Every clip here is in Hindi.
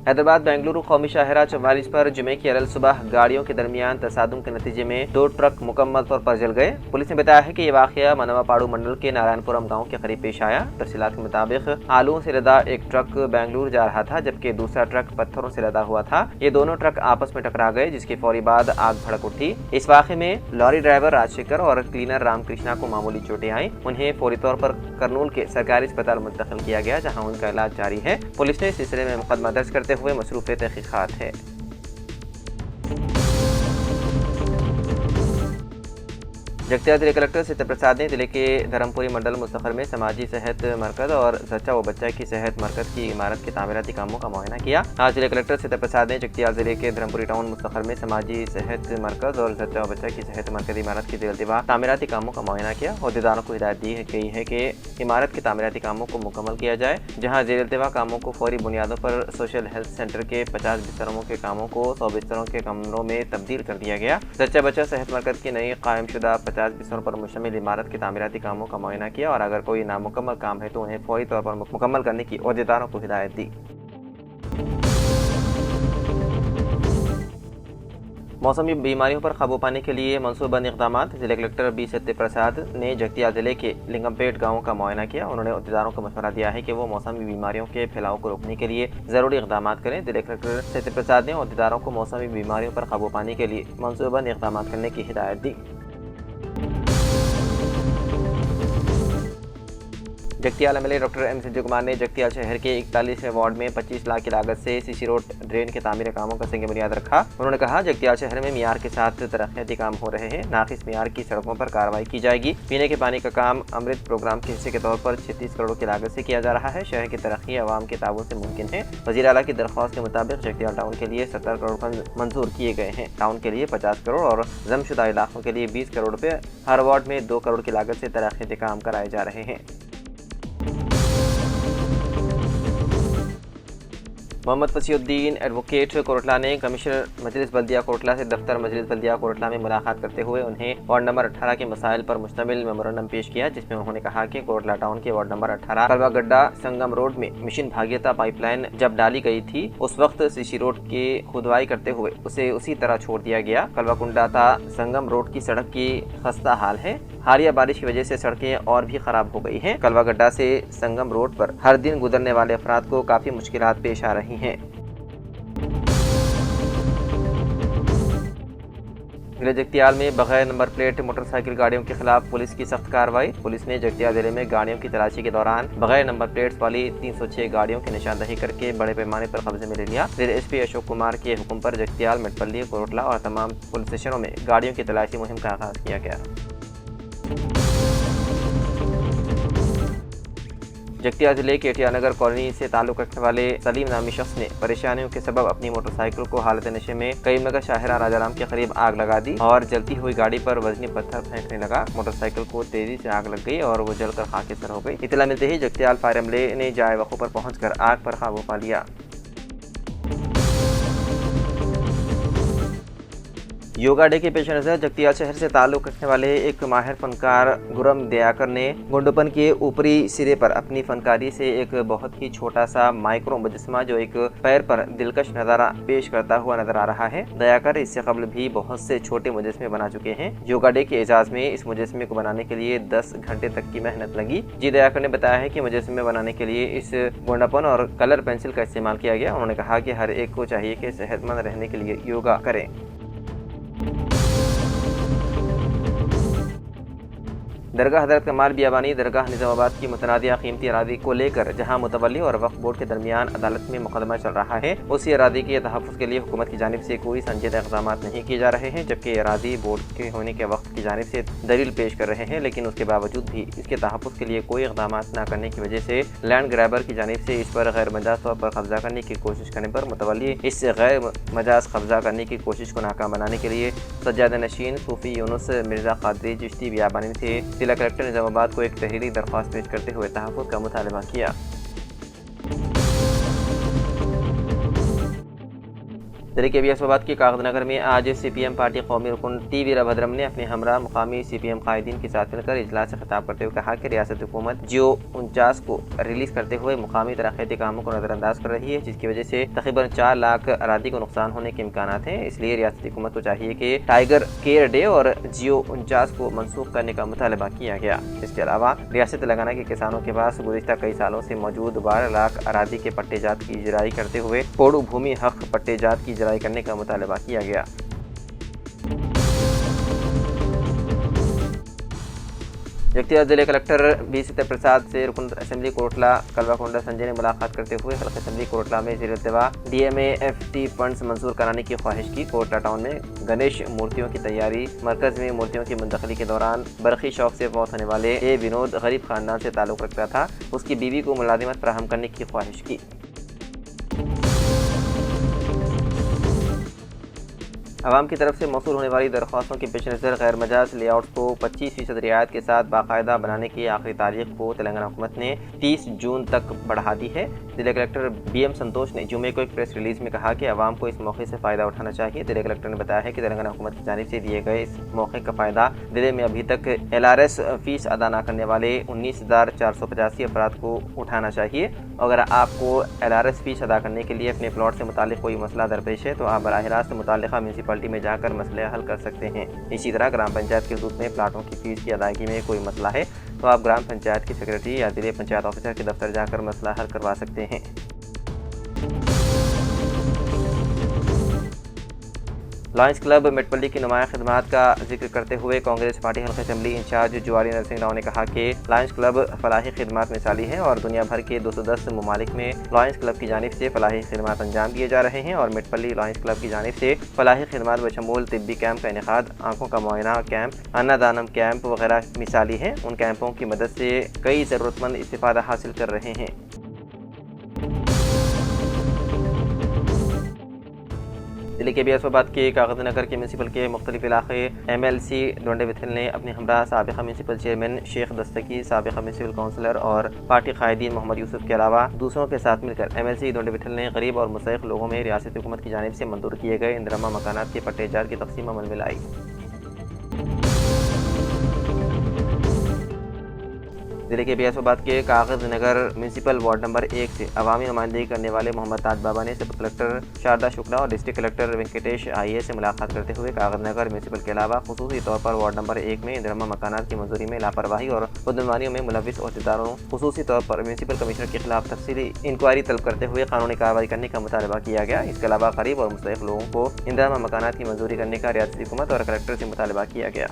हैदराबाद बेंगलुरु कौमी शाहरा 44 पर जुमे की अलल सुबह गाड़ियों के दरमियान तसादुम के नतीजे में 2 ट्रक मुकम्मल तौर पर जल गए। पुलिस ने बताया है कि यह वाकया मनवापाड़ू मंडल के नारायणपुरम गांव के करीब पेश आया। तफसीलात के मुताबिक आलूओं से लदा एक ट्रक बेंगलुरु जा रहा था, जबकि दूसरा ट्रक पत्थरों से लदा हुआ था। ये दोनों ट्रक आपस में टकरा गए, जिसके फौरी बाद आग भड़क उठी। इस वाक़े में लॉरी ड्राइवर राजशेखर और क्लीनर रामकृष्णा को मामूली चोटें आई। उन्हें फौरी तौर पर करनूल के सरकारी अस्पताल मुंतकिल किया गया, जहाँ उनका इलाज जारी है। पुलिस ने इस सिलसिले में मुकदमा दर्ज करते हुए मसरूफ़ तहक़ीक़ात है। जगतियाल जिले कलेक्टर सत्यप्रसाद ने जिले के धर्मपुरी मंडल मुस्तखर में समाजी सेहत मरकज और जच्चा व बच्चा की सेहत मरकज की इमारत के तामीराती कामों का मुआयना किया। आज जिले कलेक्टर सत्यप्रसाद ने जगतियाल जिले के धर्मपुरी टाउन मुस्तखर में समाजी सेहत मरकज और जच्चा व बच्चा की सेहत मरकज इमारत की जेल-ए-दीवार तामीराती कामों का मुआयना किया। अहदेदारों को हिदायत दी गई है कि इमारत के तामीराती कामों को मुकम्मल किया जाए, जहाँ जेल-ए-दीवार कामों को फौरी बुनियादों पर सोशल हेल्थ सेंटर के 50 बिस्तरों के कामों को 100 बिस्तरों के कमरों में तब्दील कर दिया गया। जच्चा बच्चा सेहत मरकज की नई कायमशुदा 50 बिस्तरों पर मुश्तमिल इमारत के तामीराती कामों का मुआयना किया और अगर कोई नामुकम्मल काम है तो उन्हें फौरी तौर पर मुकम्मल करने की अहदेदारों को हिदायत दी। मौसमी बीमारियों पर काबू पाने के लिए मनसूबबंद इक़दाम। जिले कलेक्टर बी सत्यप्रसाद ने जगतियाल जिले के लिंगमपेट गांव का मुआयना किया। उन्होंने अहदेदारों को मशवरा दिया है कि वो मौसमी बीमारियों के फैलाव को रोकने के लिए ज़रूरी इक़दाम करें। जिले कलेक्टर सत्यप्रसाद ने अहदेदारों को मौसमी बीमारियों पर काबू पाने के लिए मनसूबबंद इक़दाम करने की हिदायत दी। Jagtial MLA doctor M Sanjay Kumar ने जगतियाल शहर के 41वें वार्ड में 25 लाख की लागत से सीसी रोड ड्रेन के तामीर कामों का संग बुनियाद रखा। उन्होंने कहा, जगतियाल शहर में मियार के साथ तरक्याती काम हो रहे हैं। नाकिस मियार की सड़कों पर कार्रवाई की जाएगी। पीने के पानी का काम अमृत प्रोग्राम के हिस्से के तौर पर 36 करोड़ की लागत से किया जा रहा है। शहर की तरक्की अवाम के ताबून से मुमकिन है। वज़ीर आला की दरख्वास्त के मुताबिक जगतियाल टाउन के लिए 70 करोड़ फंड मंजूर किए गए हैं। टाउन के लिए 50 करोड़ और जमशुदा इलाकों के लिए 20 करोड़ रुपये, हर वार्ड में 2 करोड़ की लागत से तरक्याती काम कराए जा रहे हैं। मोहम्मद फसीउद्दीन एडवोकेट कोटला ने कमिश्नर मजलिस बल्दिया कोटला से दफ्तर मजलिस बल्दिया कोटला में मुलाकात करते हुए उन्हें वार्ड नंबर 18 के मसाइल पर मुश्तमिल मेमोरेंडम पेश किया, जिसमें उन्होंने कहा कि कोटला टाउन के वार्ड नंबर 18 कलवा गड्ढा संगम रोड में मिशन भागीरथ पाइपलाइन जब डाली गई थी, उस वक्त सीसी रोड की खुदवाई करते हुए उसे उसी तरह छोड़ दिया गया। कलवा कुंडा था संगम रोड की सड़क की खस्ता हाल है। हालिया बारिश की वजह से सड़कें और भी खराब हो गई हैं। कलवा गड्ढा से संगम रोड पर हर दिन गुजरने वाले अफराद को काफी मुश्किलात पेश आ रही हैं। जिले जगतियाल में बगैर नंबर प्लेट मोटरसाइकिल गाड़ियों के खिलाफ पुलिस की सख्त कार्रवाई। पुलिस ने जगतियाल जिले में गाड़ियों की तलाशी के दौरान बगैर नंबर प्लेट्स वाली 306 गाड़ियों की निशानदही करके बड़े पैमाने पर कब्जे में ले लिया। जिले एसपी अशोक कुमार के हुक्म पर जगतियाल, मेटपल्ली, कोटला और तमाम पुलिस स्टेशनों में गाड़ियों की तलाशी मुहिम का आगाज किया गया। जगतियाल जिले के एटिया नगर कॉलोनी से ताल्लुक रखने वाले सलीम नामी शख्स ने परेशानियों के सबब अपनी मोटरसाइकिल को हालत नशे में करीमनगर शाहरा राजाराम के करीब आग लगा दी और जलती हुई गाड़ी पर वजनी पत्थर फेंकने लगा। मोटरसाइकिल को तेजी से आग लग गई और वो जलकर खाकेसर हो गई। इतला मिलते ही जगतियाल फायर अमले ने जाए वक़ू पर पहुंचकर आग पर काबू पा लिया। योगा डे के पेश नज़र जगतियाल शहर से ताल्लुक़ रखने वाले एक माहिर फनकार गुरम दयाकर ने गुंडोपन के ऊपरी सिरे पर अपनी फनकारी से एक बहुत ही छोटा सा माइक्रो मुजस्मा जो एक पैर पर दिलकश नज़ारा पेश करता हुआ नजर आ रहा है। दयाकर इससे कबल भी बहुत से छोटे मुजस्मे बना चुके हैं। योगा डे के एजाज में इस मुजस्मे को बनाने के लिए 10 घंटे तक की मेहनत लगी। जी दयाकर ने बताया है कि मुजस्मे बनाने के लिए इस गुंडापन और कलर पेंसिल का इस्तेमाल किया गया। उन्होंने कहा कि हर एक को चाहिए कि सेहतमंद रहने के लिए योगा करें। दरगाह हज़रत कमाल बियाबानी दरगाह निज़ामाबाद की मुतनादिया कीमती अरादी को लेकर जहां मुतवल्ली और वक्फ बोर्ड के दरमियान अदालत में मुकदमा चल रहा है, उसी अरादी के तहफ़्फ़ुज़ के लिए हुकूमत की जानिब से कोई संजीदा इक़दाम नहीं किए जा रहे हैं, जबकि अरादी बोर्ड के होने के वक्त की जानिब से दलील पेश कर रहे हैं, लेकिन उसके बावजूद भी इसके तहफ़्फ़ुज़ के लिए कोई इक़दाम न करने की वजह से लैंड ग्रैबर की जानिब से इस पर गैर मजाज तौर पर कब्जा करने की कोशिश करने पर मुतवल्ली इससे गैर मजाज कब्जा करने की कोशिश को नाकाम बनाने के लिए सज्जादा नशीन सूफी यूनुस मिर्ज़ा क़ादरी चिश्ती बियाबानी से जिला कलेक्टर निज़ामाबाद को एक तहरीरी दरख्वास्त पेश करते हुए तहफ़्फ़ुज़ का मुतालबा किया। दिल्ली के बियासबाद के कागजनगर में आज सीपीएम पार्टी कौमी रुकन टी वीरभद्रम ने अपने हमरा मुकामी सीपीएम कायदीन के साथ मिलकर इजलास से खिताब करते हुए कहा कि रियासत हुकूमत जियो 49 को रिलीज करते हुए मुकामी तरक्याती कामों को नजरअंदाज कर रही है, जिसकी वजह से तकरीबन 4 लाख अरादी को नुकसान होने के इम्कान हैं। इसलिए रियासती हुकूमत को चाहिए कि टाइगर केयर डे और जियो 49 को मनसूख करने का मुतालबा किया गया। इसके अलावा रियासत तेलंगाना के किसानों के पास गुज़िश्ता कई सालों से मौजूद 12 लाख अरादी के पट्टेजात की इजराई करते हुए पोडू भूमि हक पट्टेजात की इजराई करने का मुतालबा किया गया। व्यक्तिगत जिले कलेक्टर बी सीता प्रसाद से रुकन असेंबली कोटला कलवाकोंडा संजय ने मुलाकात करते हुए हल्का असेंबली कोटला में ज़ेर इल्तवा DMAFT फंड्स मंजूर कराने की ख्वाहिश की। कोटला टाउन में गणेश मूर्तियों की तैयारी मरकज में मूर्तियों की मुंतकली के दौरान बरखी शौक से मौत होने वाले विनोद गरीब खानदान से ताल्लुक़ रखता था, उसकी बीवी को मुलाजिमत फराहम करने की ख्वाहिश की। आवाम की तरफ से मौसूल होने वाली दरख्वास्तों के पेश नज़र गैर मजाज लेआउट्स को 25% रियायत के साथ बाकायदा बनाने की आखिरी तारीख को तेलंगाना हुकूमत ने 30 जून तक बढ़ा दी है। जिला कलेक्टर BM संतोष ने जुमे को एक प्रेस रिलीज में कहा कि आवाम को इस मौके से फ़ायदा उठाना चाहिए। जिला कलेक्टर ने बताया है कि तेलंगाना हुकूमत की जानिब से दिए गए इस मौके का फ़ायदा जिले में अभी तक LRS फीस अदा न करने वाले 19,485 अफराद को उठाना चाहिए। अगर आपको LRS फीस अदा करने के लिए अपने प्लॉट से मुताल्लिक़ कोई मसला दरपेश है तो आप बराह रास्त मुताल्लिक़ा म्यूनसिपलिटी में जाकर मसले हल कर सकते हैं। इसी तरह ग्राम पंचायत के हदूद में प्लाटों की फीस की अदायगी में कोई मसला है तो आप ग्राम पंचायत की सेक्रेटरी या जिले पंचायत ऑफिसर के दफ्तर जाकर मसला हल करवा सकते हैं। लॉयंस क्लब मेटपल्ली की नुमाया खिदमात का जिक्र करते हुए कांग्रेस पार्टी हल्का असेंबली इंचार्ज जुआरी नरसिंह राव ने कहा कि लॉयंस क्लब फलाही खिदमात मिसाली है और दुनिया भर के 210 ममालिक में लॉयंस क्लब की जानिब से फलाही खिदमात अंजाम दिए जा रहे हैं और मेटपल्ली लॉयंस क्लब की जानिब से फलाही खिदमात बशमूल तिब्बी कैंप का इनेकाद, आंखों का मुआयना कैंप, अन्नदानम कैंप वगैरह मिसाली हैं। उन कैंपों की मदद से कई ज़रूरतमंद इस्तिफ़ादा हासिल कर रहे हैं। दिल्ली के बियासबाद के कागजनगर के म्यूनसिपल के मुख्तलिफ इलाके MLC डोंडे विथिल ने अपने हमरा साबिक़ा म्यूनसिपल चेयरमैन शेख दस्तकी, साबिक़ा म्यूनसिपल काउंसलर और पार्टी कायदीन मोहम्मद यूसुफ के अलावा दूसरों के साथ मिलकर MLC डोंडे विथिल ने गरीब और मुस्तहिक़ लोगों में रियासती हुकूमत की जानिब से मंजूर किए गए इंदिरमा मकानात के पट्टेजार की तकसीम अमल में लाई। जिले के बियासबाद के कागज नगर म्यूनसिपल वार्ड नंबर 1 से अवामी नुमाइंदगी करने वाले मोहम्मद ताज बाबा ने सब कलेक्टर शारदा शुक्ला और डिस्ट्रिक्ट कलेक्टर वेंकटेश IAS से मुलाकात करते हुए कागज नगर म्यूनसिपल के अलावा खुसूसी तौर पर वार्ड नंबर 1 में इंदिरमा मकानात की मंजूरी में लापरवाही और बदनवानियों में मुलविस अहदेदारों खुसूसी तौर पर म्यूनसिपल कमिश्नर के खिलाफ तफसीली इंक्वायरी तलब करते हुए कानूनी कार्रवाई करने का मुतालबा किया गया। इसके अलावा गरीब और मुस्तहिक़ लोगों को इंदिरमा मकानात की मंजूरी करने का रियासती हुकूमत और कलेक्टर से मुतालबा किया गया।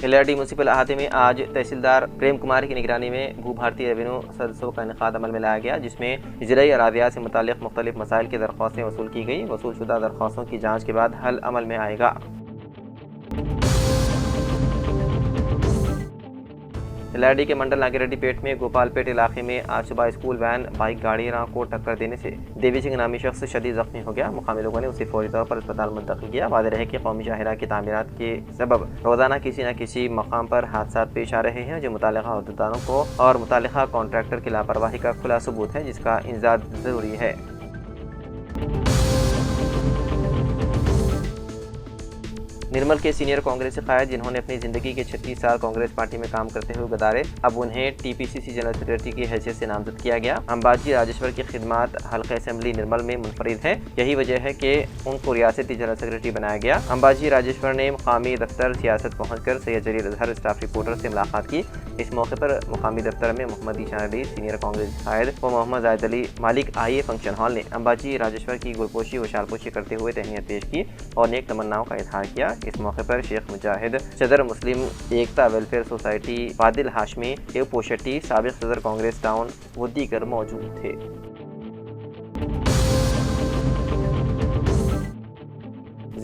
LRD म्यूनसिपल अहाते में आज तहसीलदार प्रेम कुमार की निगरानी में भू भारतीय रेवेन्यू सदस्यों का इनेकाद अमल में लाया गया, जिसमें इजराई अरादियात से मुताल्लिक़ मुख्तलिफ मसाइल की दरख्वास्तें वसूल की गई। वसूल शुदा दरख्वास्तों की जाँच के बाद हल अमल में आएगा। LRD के मंडल नागिरेड्डीपेट में गोपालपेट इलाके में आज सुबह स्कूल वैन बाइक गाड़ियों को टक्कर देने से देवी सिंह नामी शख्स शदीद जख्मी हो गया। मुकामी लोगों ने उसे फौरी तौर पर अस्पताल मुंतकिल किया। वाज़ेह है कि कौमी शाहरा की तामीरात के सबब रोज़ाना किसी न किसी मकाम पर हादसा पेश आ रहे हैं, जो मुतालिका अहदेदारों को और मुतालिका कॉन्ट्रैक्टर की लापरवाही का खुला सबूत है, जिसका इंजाद ज़रूरी है। निर्मल के सीनियर कांग्रेसी कायद जिन्होंने अपनी ज़िंदगी के 36 साल कांग्रेस पार्टी में काम करते हुए गुजारे, अब उन्हें TPCC जनरल सेक्रेटरी की हैसियत से नामजद किया गया। अंबाजी राजेश्वर की खिदमात हल्का असेंबली निर्मल में मुनफरिद है, यही वजह है कि उनको रियासती जनरल सेक्रेटरी बनाया गया। अंबाजी राजेश्वर ने मुकामी दफ्तर सियासत पहुँचकर सैयद जलील अजहर स्टाफ रिपोर्टर से मुलाकात की। इस मौके पर मुकामी दफ्तर में मोहम्मद ईशान अली सीनियर कांग्रेसी कायद व मोहम्मद जायद अली मालिक IA फंक्शन हॉल ने अंबाजी राजेश्वर की गुलपोशी व शालपोशी करते हुए तहनीत पेश की और नेक तमन्नाओं का इजहार किया। इस मौके पर शेख मुजाहिद, सदर मुस्लिम एकता वेलफेयर सोसाइटी फादिल हाशमी, एव पोशटी, साबिक सदर कांग्रेस टाउन व दीगर मौजूद थे।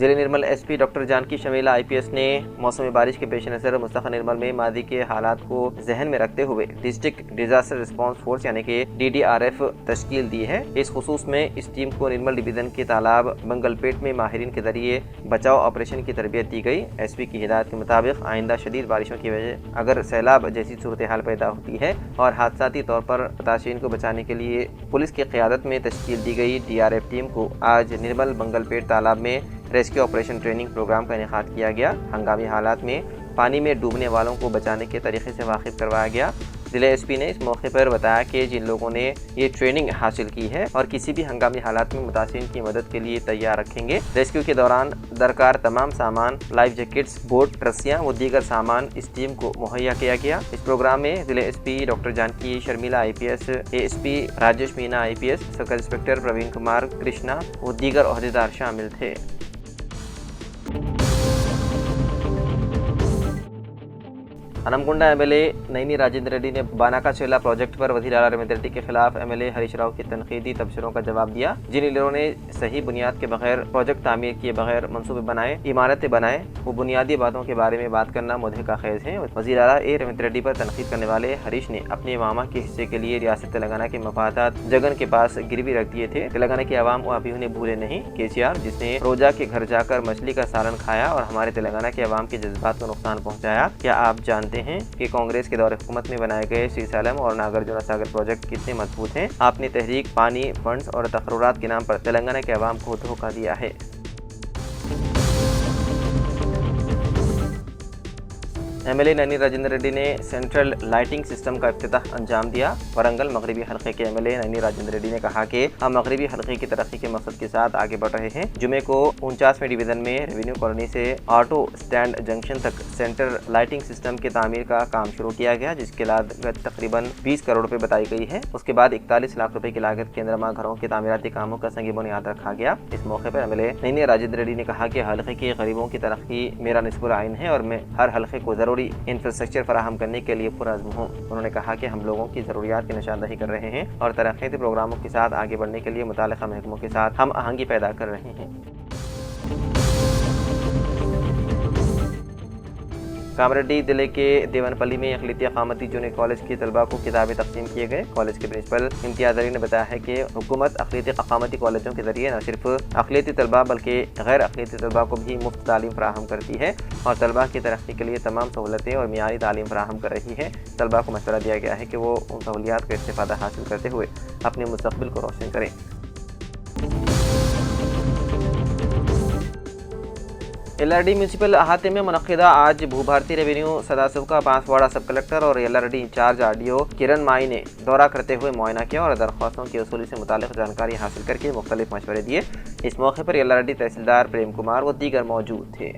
जिले Nirmal SP doctor Janaki Shamila IPS ने मौसमी बारिश के पेश नज़र मुस्तक़िल निर्मल में मादी के हालात को जहन में रखते हुए डिस्ट्रिक्ट डिजास्टर रिस्पांस फोर्स यानी कि DDRF तश्कील दी है। इस खुसूस में इस टीम को निर्मल डिवीजन के तालाब बंगलपेट में माहिरीन के जरिए बचाव ऑपरेशन की तरबियत दी गई। SP की हिदायत के मुताबिक आइंदा शदीद बारिशों की वजह अगर सैलाब जैसी सूरत हाल पैदा होती है और हादसाती तौर पर मुतासिरीन को बचाने के लिए पुलिस की क़यादत में तश्कील दी गई DRF टीम को आज निर्मल बंगलपेट तालाब में रेस्क्यू ऑपरेशन ट्रेनिंग प्रोग्राम का इनेकाद किया गया। हंगामी हालात में पानी में डूबने वालों को बचाने के तरीके से वाकिफ करवाया गया। जिले SP ने इस मौके पर बताया कि जिन लोगों ने ये ट्रेनिंग हासिल की है और किसी भी हंगामी हालात में मुतासिरीन की मदद के लिए तैयार रखेंगे। रेस्क्यू के दौरान दरकार तमाम सामान, लाइफ जैकेट्स, बोट, रस्सियाँ व दीगर सामान इस टीम को मुहैया किया गया। इस प्रोग्राम में जिले SP doctor Janaki Sharmila IPS, ASP Rajesh Meena IPS, circle inspector Praveen Kumar Krishna व दीगर ओहदेदार शामिल थे। हनमकुंडा MLA नैनी राजेंद्र रेड्डी ने बानाका चेला प्रोजेक्ट पर वज़ीर आला रेवंत रेड्डी के खिलाफ MLA हरीश राव के तनकीदी तबसरों का जवाब दिया। जिन लीडरों ने सही बुनियाद के बगैर प्रोजेक्ट तामीर किए बगैर मनसूबे बनाए, इमारतें बनाए, वो बुनियादी बातों के बारे में बात करना मुद्दे का खेज है। वज़ीर आला रेवंत रेड्डी पर तनकीद करने वाले हरीश ने अपने मामा के हिस्से के लिए रियासत तेलंगाना के मफादात जगन के पास गिरवी रख दिए थे। तेलंगाना की आवाम को अभी उन्हें भूले नहीं। KCR जिसने रोजा के घर जाकर मछली का सालन खाया और हमारे तेलंगाना के आवाम के जज्बात को नुकसान पहुँचाया। क्या आप जानते हैं कि कांग्रेस के दौरे हुकूमत में बनाए गए श्रीशैलम और नागार्जुन सागर प्रोजेक्ट कितने मजबूत हैं? आपने तहरीक, पानी, फंड्स और तकर्रुरात के नाम पर तेलंगाना के अवाम को धोखा दिया है। MLA नैनी राजेंद्र रेड्डी ने सेंट्रल लाइटिंग सिस्टम का इफ्तिताह अंजाम दिया। वरंगल मगरबी हल्के के MLA नैनी राजेंद्र रेड्डी ने कहा कि हम मगरबी हल्के की तरक्की के मकसद के साथ आगे बढ़ रहे हैं। जुमे को 49वें डिवीजन में रेवेन्यू कॉलोनी से ऑटो स्टैंड जंक्शन तक सेंट्रल लाइटिंग सिस्टम के तामीर का काम शुरू किया गया, जिसकी लागत तकरीबन 20 करोड़ रुपए बताई गई है। उसके बाद 41 लाख रुपए की लागत के अंदरमा घरों के तामीराती कामों का संगी बुनियाद रखा गया। इस मौके पर MLA नैनी राजेंद्र रेड्डी ने कहा कि हल्के के गरीबों की तरक्की मेरा निस्बुल आइन है और मैं हर हल्के को जरूरी इंफ्रास्ट्रक्चर फराहम करने के लिए पुरअज़्म हूँ। उन्होंने कहा कि हम लोगों की ज़रूरियात की निशानदही कर रहे हैं और तरक्याती प्रोग्रामों के साथ आगे बढ़ने के लिए मुताल्लिक़ा महकमों के साथ हम आहंगी पैदा कर रहे हैं। कामरेड्डी जिले के देवनपल्ली में अक़लियती अक़ामती जूनियर कॉलेज की तलबा को किताबें तक़सीम किए गए। कॉलेज के प्रिंसिपल इम्तियाज़ अली ने बताया है कि हुकूमत अक़लियती अक़ामती कॉलेजों के ज़रिए न सिर्फ अक़लियती तलबा बल्कि गैर अक़लियती तलबा को भी मुफ्त तालीम फ़राहम करती है और तलबा की तरक्की के लिए तमाम सहूलतें और मियारी तालीम फ़राहम कर रही है। तलबा को मशवरा दिया गया है कि वो उन सहूलियात का इस्तेफ़ादा हासिल करते हुए अपने मुस्तक़बिल को रोशन करें। LRD म्यूनसिपल अहाते में मुनक़िदा आज भूभारती रेवेन्यू सदासिव का बांसवाड़ा सब कलेक्टर और LRD इंचार्ज RDO किरण माई ने दौरा करते हुए मुआयना किया और दरख्वास्तों की वसूली से मुताल्लिक़ जानकारी हासिल करके मुख्तलिफ मशवरे दिए। इस मौके पर LRD तहसीलदार प्रेम कुमार व दीगर मौजूद थे।